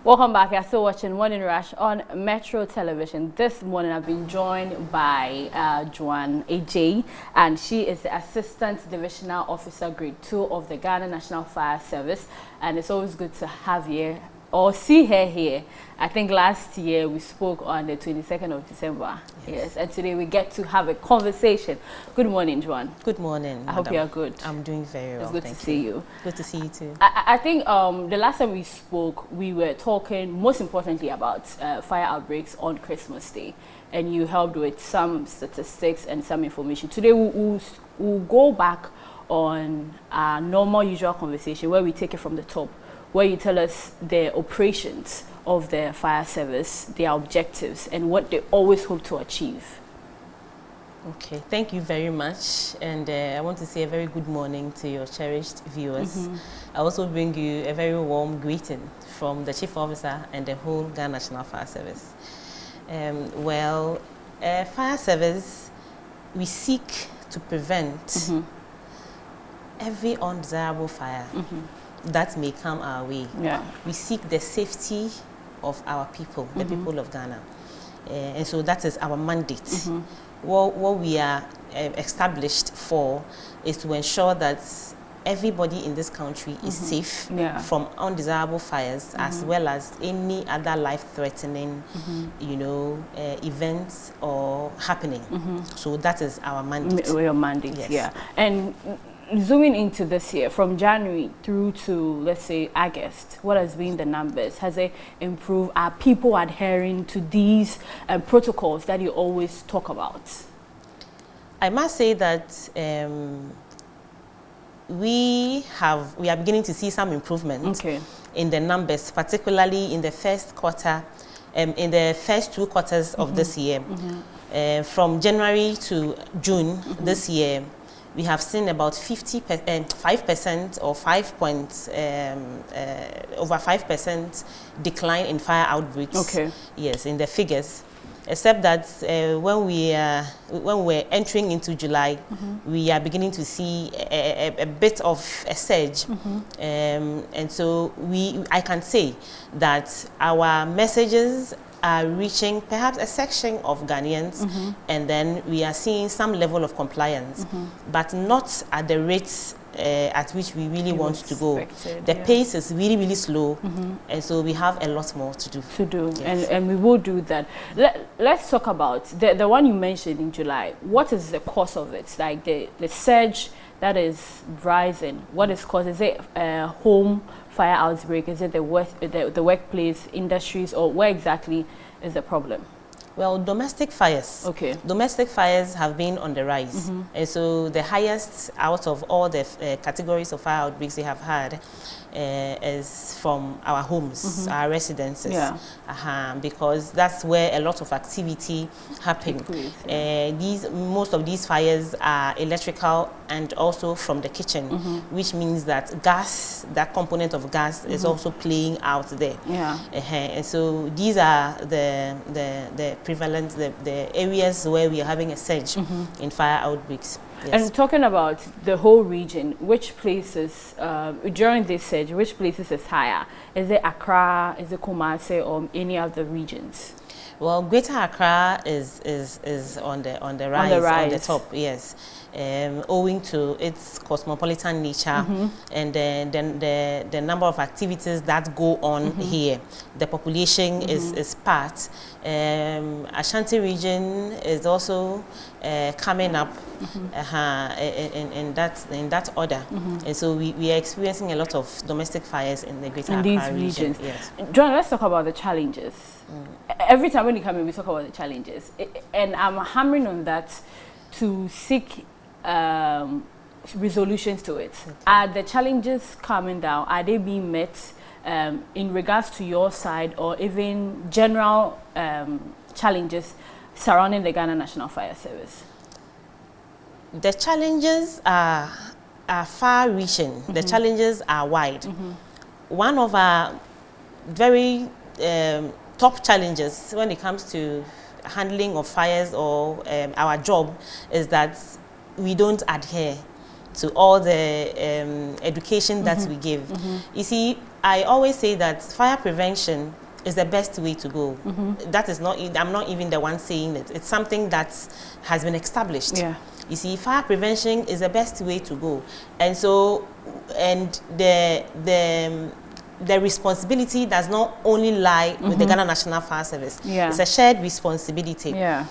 Welcome back. You're still watching Morning Rush on Metro Television. This morning I've been joined by Joanne AJ, and she is the Assistant Divisional Officer Grade 2 of the Ghana National Fire Service. And it's always good to have you or see her here. I think last year we spoke on the 22nd of December. Yes, and today we get to have a conversation. Good morning, Joanne. Good morning. I hope you're good. I'm doing very well. It's good to see you. Good to see you too. I think the last time we spoke, we were talking most importantly about fire outbreaks on Christmas Day, and you helped with some statistics and some information. Today we'll go back on our normal usual conversation where we take it from the top, where you tell us the operations of the fire service, their objectives, and what they always hope to achieve. Okay, thank you very much. And I want to say a very good morning to your cherished viewers. I also bring you a very warm greeting from the Chief Officer and the whole Ghana National Fire Service. Fire service, we seek to prevent every undesirable fire that may come our way. We seek the safety of our people, the people of Ghana. And so that is our mandate. What we are established for is to ensure that everybody in this country is safe from undesirable fires, as well as any other life-threatening, events or happening. So that is our mandate. Your mandate, yes. Yeah. And zooming into this year, from January through to, let's say, August, what has been the numbers? Has it improved? Are people adhering to these protocols that you always talk about? I must say that we are beginning to see some improvement in the numbers, particularly in the first quarter, in the first 2 quarters of this year. From January to June this year, we have seen about 5% or over 5% decline in fire outbreaks. Yes, in the figures. Except that when we're entering into July, we are beginning to see a bit of a surge, and so I can say that our messages are reaching perhaps a section of Ghanaians, and then we are seeing some level of compliance, but not at the rates at which we really want to go. The pace is really, really slow, and so we have a lot more to do. Yes. And we will do that. Let's talk about the one you mentioned in July. What is the cause of it? Like the surge that is rising, what is caused? Is it home fire outbreak? Is it the workplace, industries, or where exactly is the problem? Well, domestic fires. Domestic fires have been on the rise. And so the highest out of all the categories of fire outbreaks we have had is from our homes, our residences. Because that's where a lot of activity happens. Most of these fires are electrical and also from the kitchen, which means that gas, that component of gas is also playing out there. And so these are the prevalent, the areas where we are having a surge in fire outbreaks. And talking about the whole region, which places, during this surge, which places is higher? Is it Accra, is it Kumasi, or any of the regions? Well, Greater Accra is on the rise, on the top, yes. Owing to its cosmopolitan nature and the number of activities that go on here. The population is part. Ashanti region is also coming up in that order. And so we are experiencing a lot of domestic fires in the Greater Accra region. Yes. John, let's talk about the challenges. Every time when you come in, we talk about the challenges. And I'm hammering on that to seek resolutions to it. Are the challenges coming down? Are they being met in regards to your side, or even general challenges surrounding the Ghana National Fire Service? The challenges are far-reaching. The challenges are wide. One of our very top challenges when it comes to handling of fires or our job is that we don't adhere to all the education that we give. You see, I always say that fire prevention is the best way to go. That is not, I'm not even the one saying it. It's something that has been established. Yeah. You see, fire prevention is the best way to go. And so, and the responsibility does not only lie with the Ghana National Fire Service. Yeah. It's a shared responsibility. Yeah.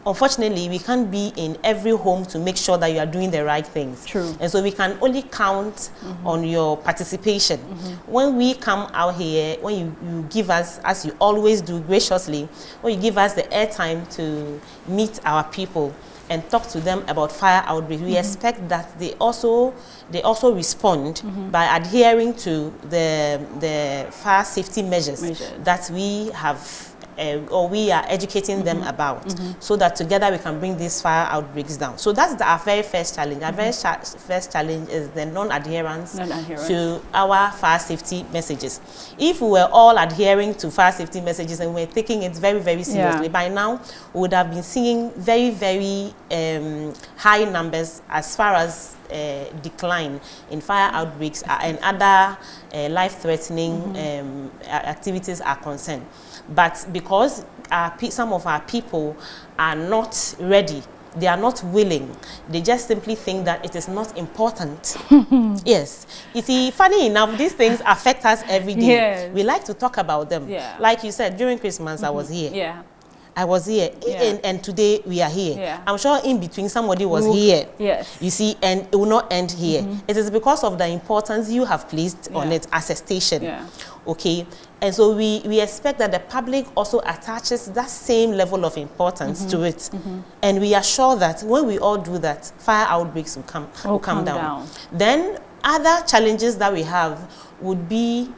Unfortunately, we can't be in every home to make sure that you are doing the right things. True. And so we can only count on your participation. When we come out here, when you give us, as you always do graciously, when you give us the airtime to meet our people and talk to them about fire outbreak, we expect that they also respond by adhering to the fire safety measures that we have or we are educating them about, so that together we can bring these fire outbreaks down. So that's our very first challenge. Our very first challenge is the non-adherence to our fire safety messages. If we were all adhering to fire safety messages and we were taking it very, very seriously, by now we would have been seeing very, very high numbers as far as decline in fire outbreaks and other life-threatening activities are concerned. But because some of our people are not ready, they are not willing, they just simply think that it is not important. Yes. You see, funny enough, these things affect us every day. Yes. We like to talk about them. Yeah. Like you said, during Christmas, I was here. Yeah. I was here, and today we are here. Yeah. I'm sure in between somebody was here. Yes. You see, and it will not end here. It is because of the importance you have placed on it as a station. Yeah. Okay, and so we expect that the public also attaches that same level of importance to it, and we are sure that when we all do that, fire outbreaks will come down. Then other challenges that we have would be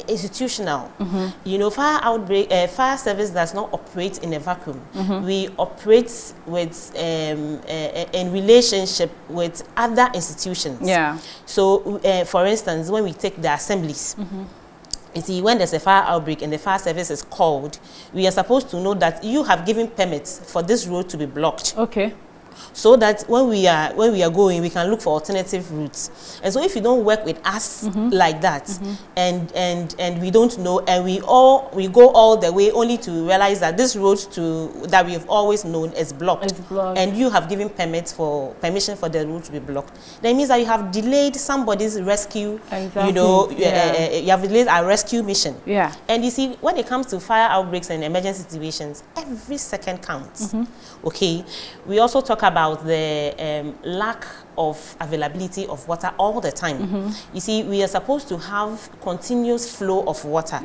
institutional. You know, fire service does not operate in a vacuum. We operate with in relationship with other institutions. Yeah. So, for instance, when we take the assemblies, you see, when there's a fire outbreak and the fire service is called, we are supposed to know that you have given permits for this road to be blocked. Okay. So that when we are going, we can look for alternative routes. And so if you don't work with us like that, and we don't know, and we go all the way only to realize that this road that we have always known is blocked, and you have given permission for the road to be blocked, that means that you have delayed somebody's rescue. Exactly. You know, you have delayed our rescue mission. Yeah. And you see, when it comes to fire outbreaks and emergency situations, every second counts. Okay. We also talk about the lack of availability of water all the time. You see, we are supposed to have continuous flow of water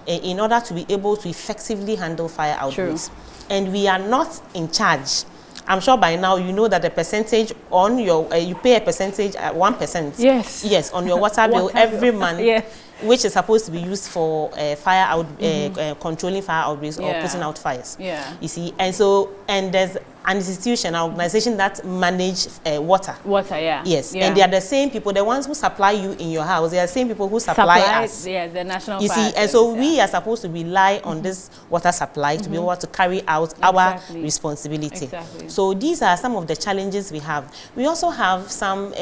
in order to be able to effectively handle fire outbreaks. And we are not in charge. I'm sure by now you know that the percentage on your, you pay a percentage at 1%. Yes. Yes, on your water bill every month. Yes. Which is supposed to be used for controlling fire outbreaks or putting out fires. Yeah. You see, and so, and there's an institution, an organization that manage water. Water, yeah. Yes, and they are the same people, the ones who supply you in your house. They are the same people who supply us. Yeah, the national. You see, and so we are supposed to rely on this water supply to be able to carry out our responsibility. Exactly. So these are some of the challenges we have. We also have some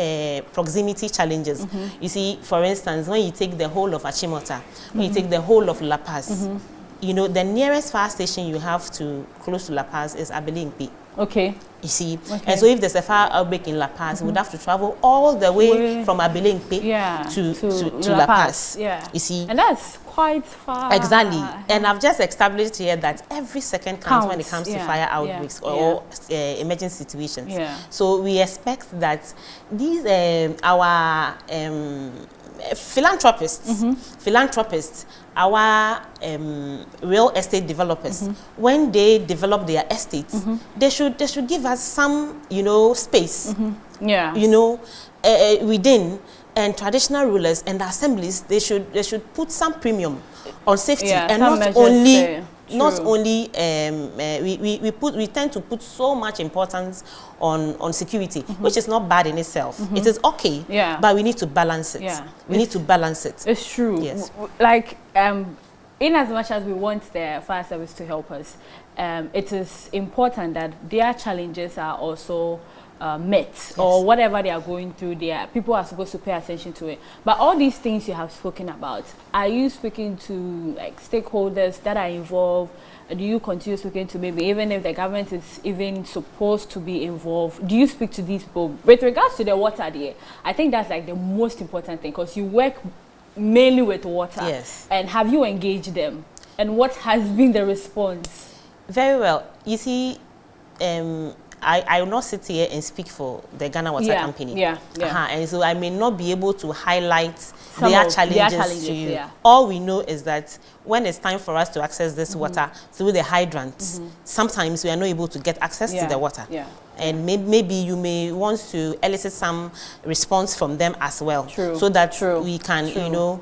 proximity challenges. You see, for instance, when you take the whole of Achimota, when you take the whole of La Paz, you know, the nearest fire station you have close to La Paz is Abelimpi. Okay. You see, and so if there's a fire outbreak in La Paz, we would have to travel all the way from Abelimpi to La Paz. Yeah. You see, and that's quite far. Exactly. And I've just established here that every second counts when it comes to fire outbreaks or emergency situations. Yeah. So we expect that these our philanthropists, our real estate developers, when they develop their estates, they should give us some, you know, space. Yeah. You know, within, and traditional rulers and assemblies, they should put some premium on safety, and not only. Not only we tend to put so much importance on security, which is not bad in itself. It is okay, but we need to balance it. Yeah. We need to balance it. It's true. Yes. Like in as much as we want the fire service to help us, it is important that their challenges are also myths or whatever they are going through, people are supposed to pay attention to it. But all these things you have spoken about, are you speaking to like stakeholders that are involved? Do you continue speaking to maybe even if the government is even supposed to be involved? Do you speak to these people with regards to the water there? I think that's like the most important thing, because you work mainly with water. Yes. And have you engaged them? And what has been the response? Very well. You see, I will not sit here and speak for the Ghana Water Company. And so I may not be able to highlight their challenges to you. All we know is that when it's time for us to access this water through the hydrants, sometimes we are not able to get access to the water. And maybe you may want to elicit some response from them as well, so that we can, you know,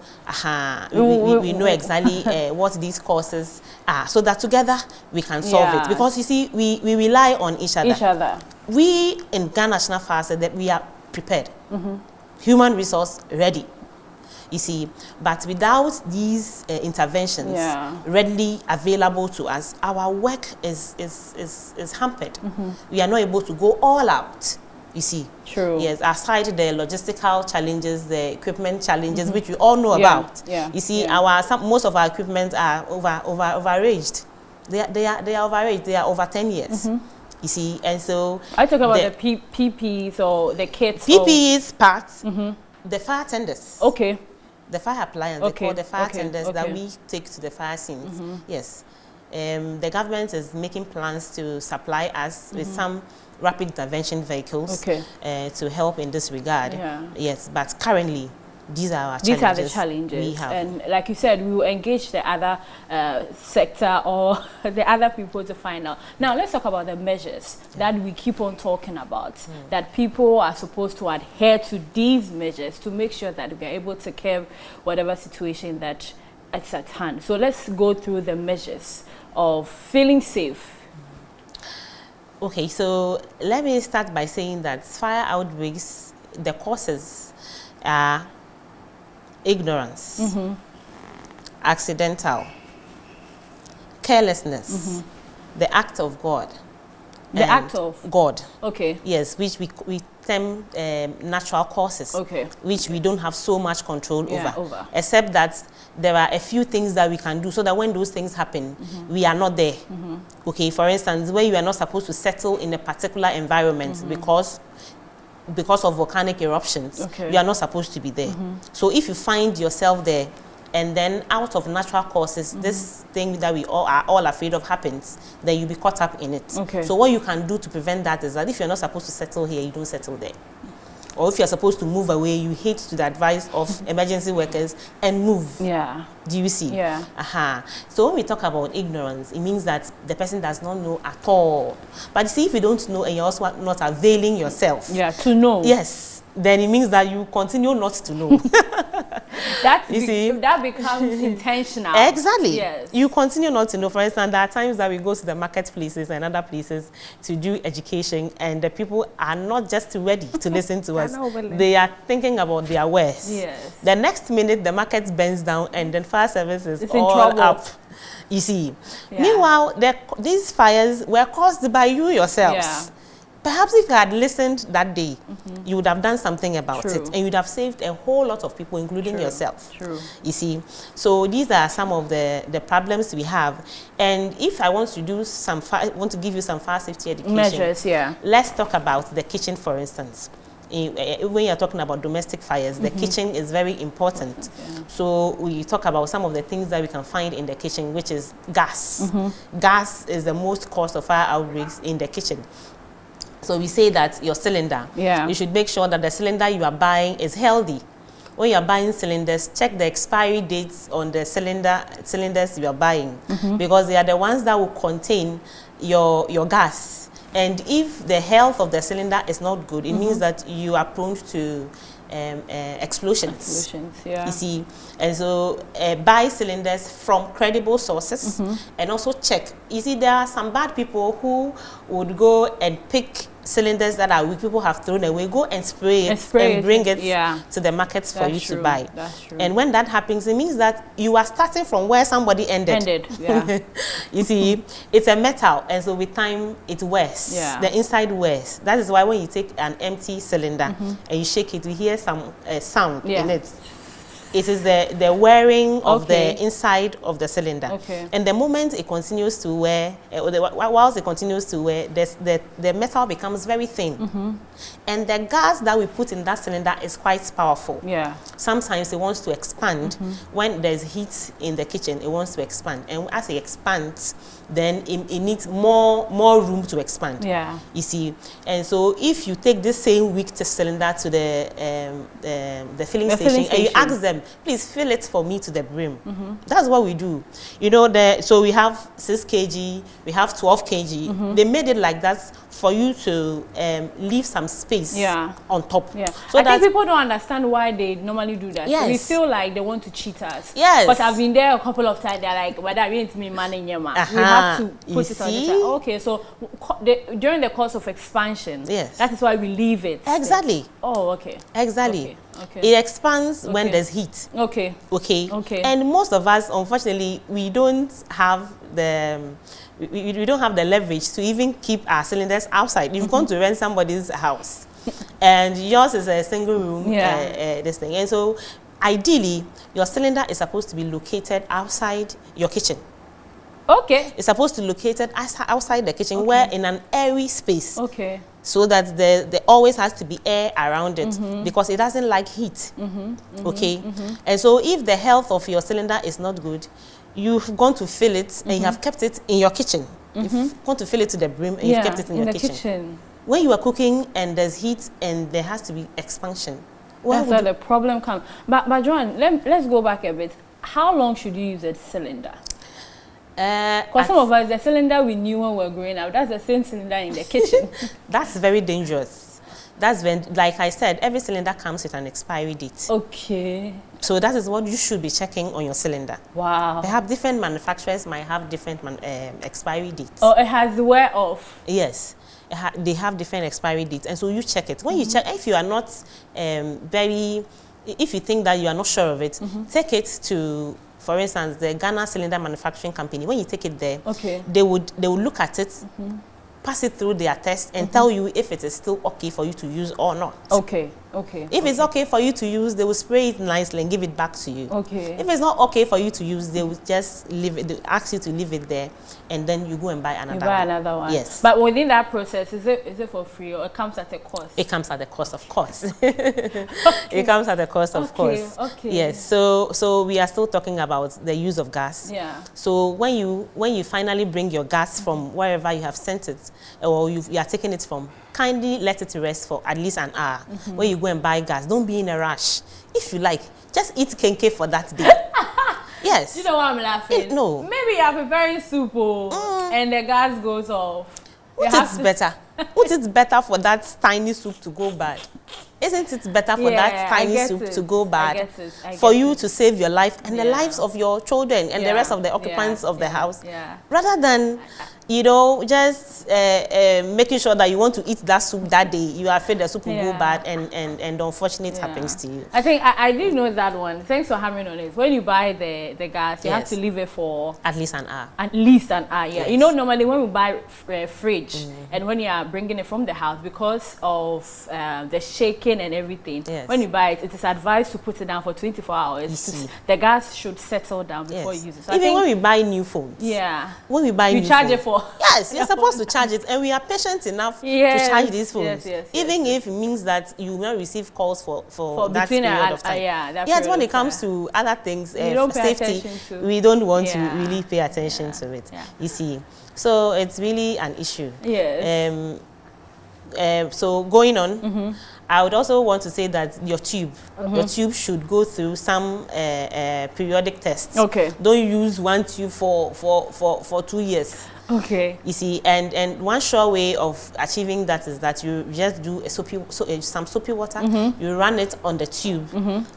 we know exactly what these causes are, so that together we can solve it. Because you see, we rely on each other. We in Ghana National Fire said that we are prepared, human resource ready. You see, but without these interventions readily available to us, our work is hampered. We are not able to go all out. You see, yes, aside the logistical challenges, the equipment challenges, which we all know about. You see, most of our equipment are overaged. They are overaged. They are over 10 years. You see, and so I talk about the PPEs or the kits. PPEs, parts, the fire tenders. The fire appliance, they call the fire tenders that we take to the fire scenes. Yes. The government is making plans to supply us with some rapid intervention vehicles to help in this regard. Yes, but currently, these are our challenges. These are the challenges. We have. And like you said, we will engage the other sector or the other people to find out. Now, let's talk about the measures that we keep on talking about, that people are supposed to adhere to these measures to make sure that we are able to curb whatever situation that is at hand. So let's go through the measures of feeling safe. Okay, so let me start by saying that fire outbreaks, the causes are ignorance, accidental, carelessness, the act of God. The act of God. Okay. Yes, which we term natural causes, which we don't have so much control over. Except that there are a few things that we can do so that when those things happen, we are not there. Okay, for instance, where you are not supposed to settle in a particular environment because of volcanic eruptions, you are not supposed to be there. So if you find yourself there, and then out of natural causes, this thing that we are all afraid of happens, then you'll be caught up in it. So what you can do to prevent that is that if you're not supposed to settle here, you don't settle there. Or if you're supposed to move away, you heed to the advice of emergency workers and move. Do you see? So when we talk about ignorance, it means that the person does not know at all. But you see, if you don't know and you're also not availing yourself to know, then it means that you continue not to know. That becomes intentional. Exactly. Yes. You continue not to know. For instance, there are times that we go to the marketplaces and other places to do education, and the people are not just ready to listen to us. They are thinking about their wares. The next minute, the market bends down, and then fire services is all up. You see. Meanwhile, these fires were caused by you yourselves. Perhaps if you had listened that day, you would have done something about it, and you would have saved a whole lot of people, including yourself. You see, so these are some of the problems we have. And if I want to do want to give you some fire safety education measures, let's talk about the kitchen, for instance. When you're talking about domestic fires, the kitchen is very important. So we talk about some of the things that we can find in the kitchen, which is gas. Gas is the most cause of fire outbreaks in the kitchen. So we say that your cylinder, you should make sure that the cylinder you are buying is healthy. When you are buying cylinders, check the expiry dates on the cylinders you are buying, because they are the ones that will contain your gas. And if the health of the cylinder is not good, it means that you are prone to explosions. You see, and so buy cylinders from credible sources, and also check. You see, there are some bad people who would go and pick cylinders that are weak, people have thrown away, go and spray it and bring it to the markets for you to buy. That's true. And when that happens, it means that you are starting from where somebody ended. Yeah. You see, it's a metal, and so with time it wears. Yeah. The inside wears. That is why when you take an empty cylinder and you shake it, you hear some sound in it. It is the wearing of the inside of the cylinder. Okay. And the moment it continues to wear, whilst it continues to wear, the metal becomes very thin. And the gas that we put in that cylinder is quite powerful. Yeah. Sometimes it wants to expand. When there's heat in the kitchen, it wants to expand. And as it expands, then it needs more room to expand. Yeah. You see. And so if you take this same weak cylinder to the filling station and you ask them, please fill it for me to the brim. That's what we do. You know, so we have 6 kg, we have 12 kg. They made it like that for you to leave some space on top. Yeah. So I think people don't understand why they normally do that. Yes. We feel like they want to cheat us. Yes. But I've been there a couple of times. They're like, "Whether we need me money, we have to put it on the side." Okay, so during the course of expansion, that is why we leave it. Exactly. Oh, okay. Exactly. Okay. It expands when there's heat. Okay. And most of us, unfortunately, we don't have we don't have the leverage to even keep our cylinders outside. You've gone to rent somebody's house, and yours is a single room. This thing, and so ideally, your cylinder is supposed to be located outside your kitchen. Okay. It's supposed to be located outside the kitchen, where in an airy space. Okay. So that there always has to be air around it because it doesn't like heat. Okay. And so if the health of your cylinder is not good, you've gone to fill it and you have kept it in your kitchen. You've gone to fill it to the brim and you've kept it in your kitchen. When you are cooking and there's heat and there has to be expansion, that's where the problem comes. But Joan, let's go back a bit. How long should you use a cylinder? Because some of us, the cylinder we knew when we were growing up, that's the same cylinder in the kitchen. That's very dangerous. That's when, like I said, every cylinder comes with an expiry date. Okay. So that is what you should be checking on your cylinder. Wow. They have different manufacturers might have different expiry dates. Oh, it has the wear off. Yes. They have different expiry dates, and so you check it. When you check, if you are not if you think that you are not sure of it, take it to, for instance, the Ghana Cylinder Manufacturing Company. When you take it there, they would look at it, pass it through their test, and tell you if it is still okay for you to use or not. Okay. If it's okay for you to use, they will spray it nicely and give it back to you. If it's not okay for you to use, they will just leave it. They will ask you to leave it there, and then you go and buy another one. You buy another one. Yes. But within that process, is it for free or it comes at a cost? It comes at a cost, of course. It comes at a cost, of course. Yes. So we are still talking about the use of gas. Yeah. So when you finally bring your gas from wherever you have sent it, or you are taking it from, kindly let it rest for at least an hour. When you go and buy gas, don't be in a rush. If you like, just eat kenke for that day. Yes. You know why I'm laughing? No. Maybe you are preparing soup and the gas goes off. It's better. What is better for that tiny soup to go bad? Isn't it better for that tiny soup to go bad? For you to save your life and the lives of your children and the rest of the occupants of the house? Rather than, just making sure that you want to eat that soup that day, you are afraid the soup will go bad and unfortunate happens to you. I think I did know that one. Thanks for hammering on it. When you buy the gas, you have to leave it for at least an hour. At least an hour, yeah. Yes. Normally when we buy fridge and when you are bringing it from the house, because of the shaking and everything, when you buy it, it is advised to put it down for 24 hours. The gas should settle down before you use it. So even when we buy new phones, when we buy new charge phones, it for you're supposed to charge it, and we are patient enough to charge these phones, even if it means that you will not receive calls for that period of time. When it comes to other things, safety, we don't want to really pay attention to it. You see, so it's really an issue. Yes. So going on, I would also want to say that your tube should go through some periodic tests. Okay. Don't use one tube for 2 years. Okay. You see, and one sure way of achieving that is that you just do some soapy water, you run it on the tube,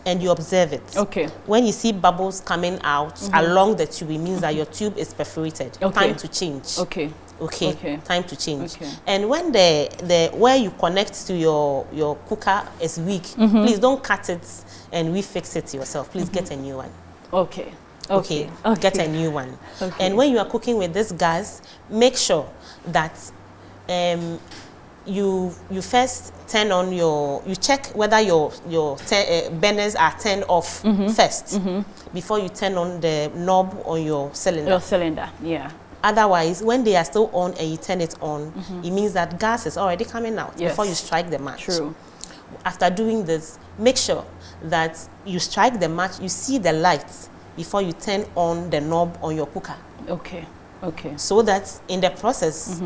and you observe it. Okay. When you see bubbles coming out along the tube, it means that your tube is perforated. Okay. Time to change. Okay. Okay. Time to change. Okay. And when the where you connect to your cooker is weak, please don't cut it and refix it yourself. Please get a new one. Okay. Okay. Get a new one. Okay. And when you are cooking with this gas, make sure that you first turn on you check whether your burners are turned off first before you turn on the knob on your cylinder. Your cylinder, yeah. Otherwise, when they are still on and you turn it on, it means that gas is already coming out before you strike the match. True. After doing this, make sure that you strike the match, you see the lights before you turn on the knob on your cooker. Okay. Okay. So that in the process,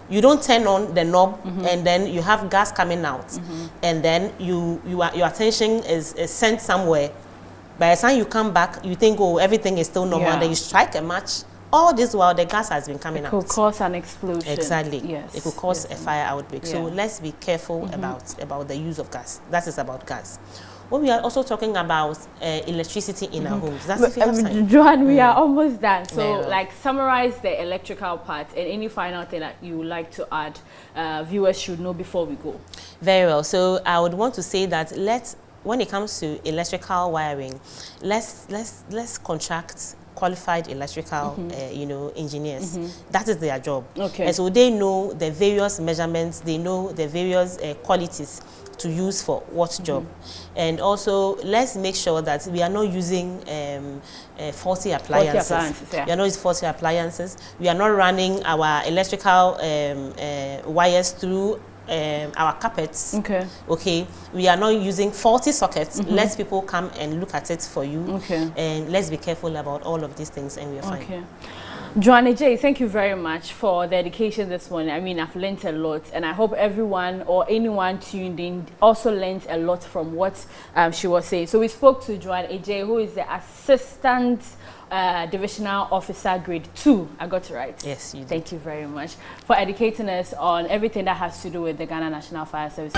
you don't turn on the knob and then you have gas coming out, and then your attention is sent somewhere. By the time you come back, you think, oh, everything is still normal. Then you strike a match. All this while the gas has been coming out. It could cause an explosion. Exactly. Yes. It could cause a fire outbreak. So let's be careful about the use of gas. That is about gas. When we are also talking about electricity in our homes, that's if you have time. Joanne, we are almost done. So, like, summarize the electrical part and any final thing that you would like to add, viewers should know before we go. Very well. So, I would want to say that when it comes to electrical wiring, let's contract qualified electrical, engineers. That is their job. Okay. And so they know the various measurements, they know the various qualities to use for what job. And also, let's make sure that we are not using faulty appliances. We are not using faulty appliances. We are not running our electrical wires through our carpets. Okay. Okay. We are not using faulty sockets. Let people come and look at it for you. Okay. And let's be careful about all of these things, and we are fine. Okay. Joanne J, thank you very much for the education this morning. I mean, I've learned a lot, and I hope everyone or anyone tuned in also learned a lot from what she was saying. So we spoke to Joanne J, who is the Assistant Divisional Officer Grade 2. I got it right? Yes, you did. Thank you very much for educating us on everything that has to do with the Ghana National Fire Service.